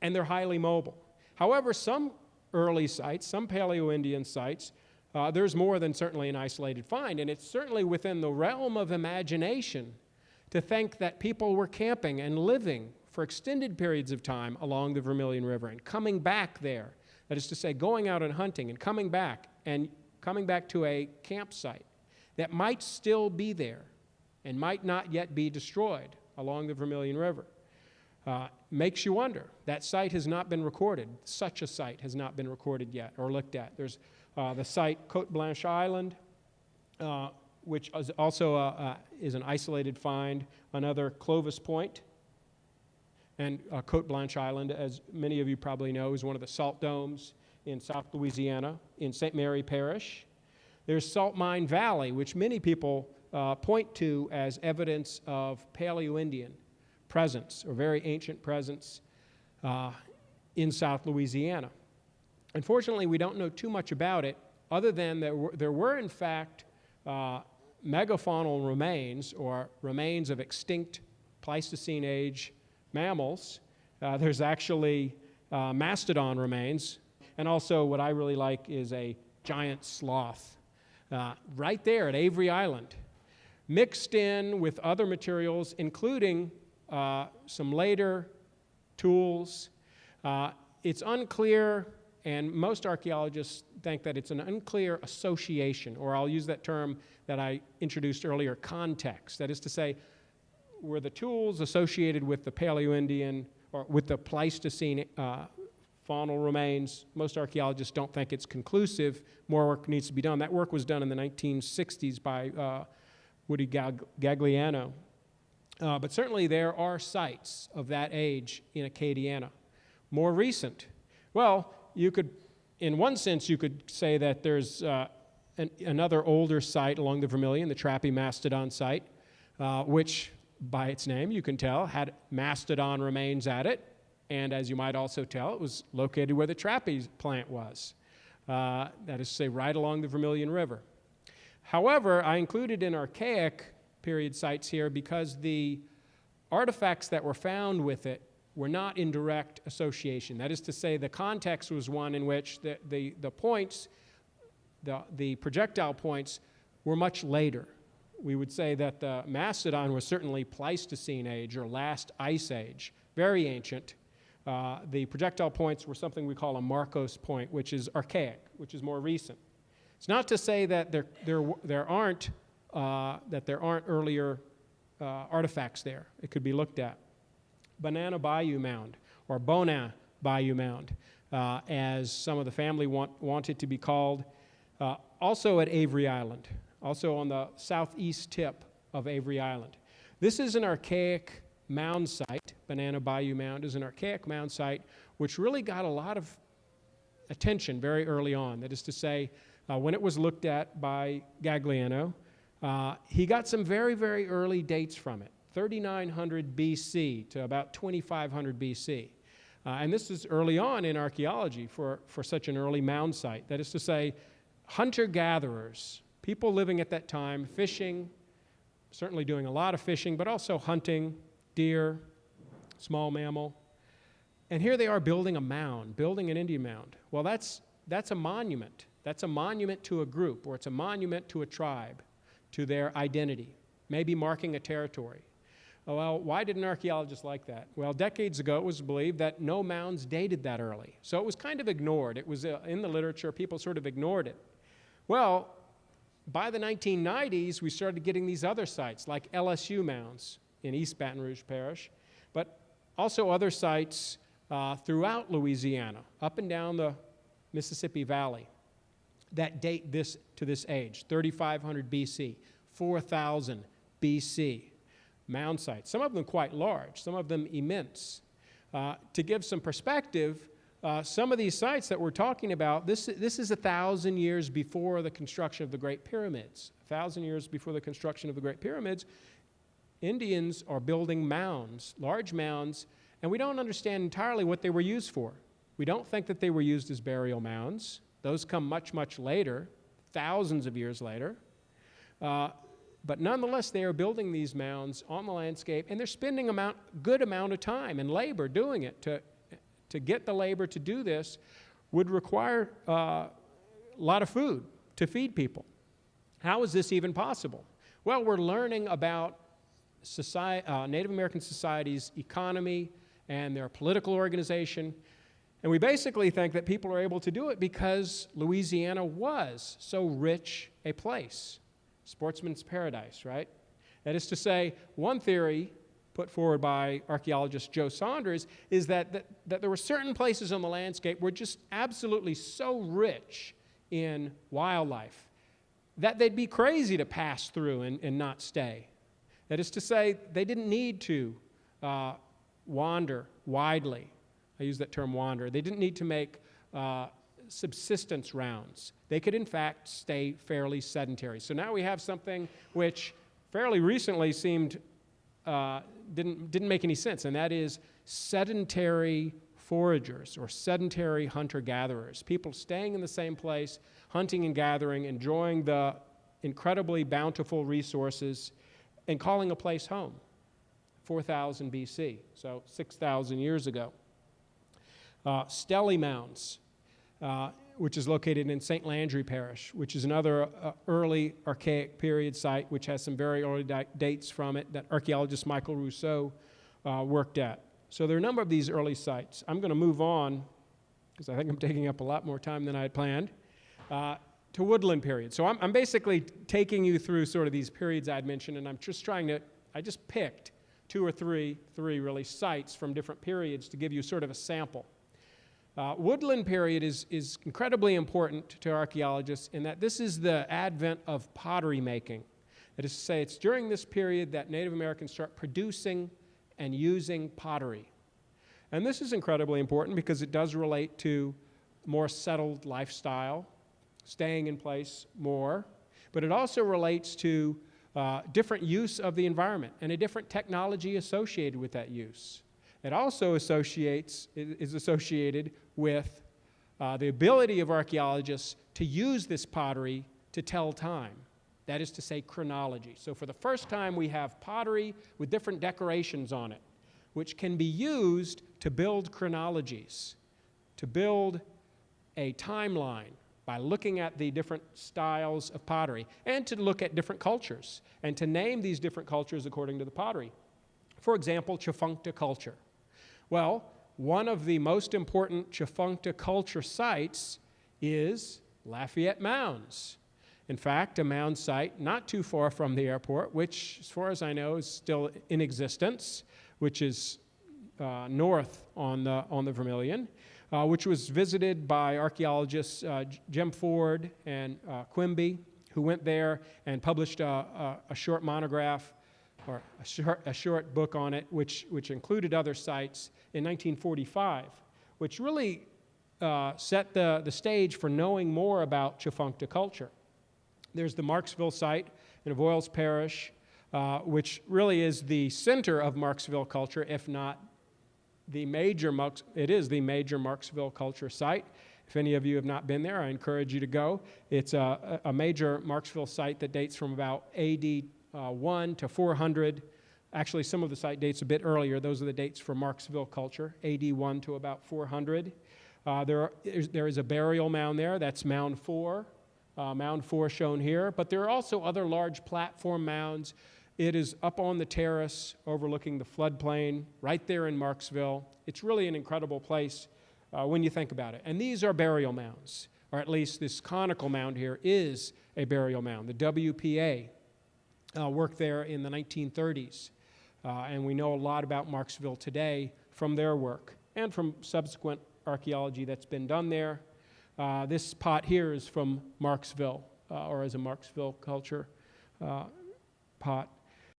and they're highly mobile. However, some early sites, some Paleo-Indian sites, there's more than certainly an isolated find, and it's certainly within the realm of imagination to think that people were camping and living for extended periods of time along the Vermilion River and coming back there. That is to say, going out and hunting and coming back to a campsite that might still be there and might not yet be destroyed along the Vermilion River. Makes you wonder. That site has not been recorded. Such a site has not been recorded yet or looked at. There's the site Cote Blanche Island, which is also is an isolated find. Another Clovis Point. And Cote Blanche Island, as many of you probably know, is one of the salt domes in South Louisiana in St. Mary Parish. There's Salt Mine Valley, which many people point to as evidence of Paleo-Indian presence or very ancient presence in South Louisiana. Unfortunately, we don't know too much about it other than there were in fact megafaunal remains or remains of extinct Pleistocene age mammals. There's actually mastodon remains, and also what I really like is a giant sloth right there at Avery Island, mixed in with other materials, including some later tools. It's unclear, and most archaeologists think that it's an unclear association, or I'll use that term that I introduced earlier, context. That is to say, were the tools associated with the Paleo-Indian or with the Pleistocene faunal remains? Most archaeologists don't think it's conclusive. More work needs to be done. That work was done in the 1960s by Woody Gagliano. But certainly there are sites of that age in Acadiana. More recent, well, in one sense, you could say that there's another older site along the Vermilion, the Trappy Mastodon site, which, by its name, you can tell, had mastodon remains at it, and as you might also tell, it was located where the Trappy plant was. That is to say, right along the Vermilion River. However, I included in archaic period sites here because the artifacts that were found with it were not in direct association. That is to say, the context was one in which the points, the projectile points, were much later. We would say that the mastodon was certainly Pleistocene age or last ice age, very ancient. The projectile points were something we call a Marcos point, which is archaic, which is more recent. It's not to say that there aren't earlier artifacts there. It could be looked at. Banana Bayou Mound, or Bonin Bayou Mound, as some of the family wanted to be called, also at Avery Island, also on the southeast tip of Avery Island. This is an archaic mound site. Banana Bayou Mound is an archaic mound site which really got a lot of attention very early on. That is to say, when it was looked at by Gagliano, he got some very, very early dates from it, 3900 BC to about 2500 BC. And this is early on in archaeology for such an early mound site. That is to say, hunter-gatherers, people living at that time, fishing, certainly doing a lot of fishing, but also hunting, deer, small mammal. And here they are building a mound, building an Indian mound. Well, that's a monument. That's a monument to a group, or it's a monument to a tribe, to their identity, maybe marking a territory. Well, why didn't archaeologists like that? Well, decades ago, it was believed that no mounds dated that early. So it was kind of ignored. It was in the literature, people sort of ignored it. Well, by the 1990s, we started getting these other sites, like LSU mounds in East Baton Rouge Parish, but also other sites throughout Louisiana, up and down the Mississippi Valley, that date this to this age, 3500 BC, 4000 BC. Mound sites, some of them quite large, some of them immense. To give some perspective, some of these sites that we're talking about, this is 1,000 years before the construction of the Great Pyramids. 1,000 years before the construction of the Great Pyramids, Indians are building mounds, large mounds, and we don't understand entirely what they were used for. We don't think that they were used as burial mounds. Those come much, much later, thousands of years later. But nonetheless, they are building these mounds on the landscape, and they're spending a good amount of time and labor doing it to get the labor to do this would require a lot of food to feed people. How is this even possible? Well, we're learning about Native American society's economy and their political organization, and we basically think that people are able to do it because Louisiana was so rich a place. Sportsman's paradise, right? That is to say, one theory put forward by archaeologist Joe Saunders is that there were certain places on the landscape were just absolutely so rich in wildlife that they'd be crazy to pass through and not stay. That is to say, they didn't need to wander widely. I use that term wander. They didn't need to make subsistence rounds. They could, in fact, stay fairly sedentary. So now we have something which fairly recently seemed didn't make any sense, and that is sedentary foragers or sedentary hunter-gatherers. People staying in the same place, hunting and gathering, enjoying the incredibly bountiful resources, and calling a place home. 4000 BC, so 6,000 years ago. Stele Mounds, which is located in St. Landry Parish, which is another early archaic period site which has some very early dates from it that archaeologist Michael Rousseau worked at. So there are a number of these early sites. I'm going to move on, because I think I'm taking up a lot more time than I had planned, to woodland period. So I'm basically taking you through sort of these periods I'd mentioned, and I'm just trying to, I just picked two or three really sites from different periods to give you sort of a sample. Woodland period is incredibly important to archaeologists in that this is the advent of pottery making. That is to say, it's during this period that Native Americans start producing and using pottery. And this is incredibly important because it does relate to more settled lifestyle, staying in place more, but it also relates to different use of the environment and a different technology associated with that use. It also is associated with the ability of archaeologists to use this pottery to tell time. That is to say, chronology. So for the first time, we have pottery with different decorations on it, which can be used to build chronologies, to build a timeline by looking at the different styles of pottery, and to look at different cultures, and to name these different cultures according to the pottery. For example, Tchefuncte culture. Well, one of the most important Tchefuncte culture sites is Lafayette Mounds. In fact, a mound site not too far from the airport, which, as far as I know, is still in existence, which is north on the Vermilion, which was visited by archaeologists Jem Ford and Quimby, who went there and published a short monograph or a short book on it, which included other sites in 1945, which really set the stage for knowing more about Tchefuncte culture. There's the Marksville site in Avoyelles Parish, which really is the center of Marksville culture, if not the major, it is the major Marksville culture site. If any of you have not been there, I encourage you to go. It's a major Marksville site that dates from about AD 1 to 400. Actually, some of the site dates a bit earlier. Those are the dates for Marksville culture, AD 1 to about 400. There is a burial mound there. That's Mound 4. Mound 4 shown here. But there are also other large platform mounds. It is up on the terrace overlooking the floodplain right there in Marksville. It's really an incredible place when you think about it. And these are burial mounds, or at least this conical mound here is a burial mound. The WPA worked there in the 1930s. And we know a lot about Marksville today from their work and from subsequent archaeology that's been done there. This pot here is from Marksville, or as a Marksville culture pot.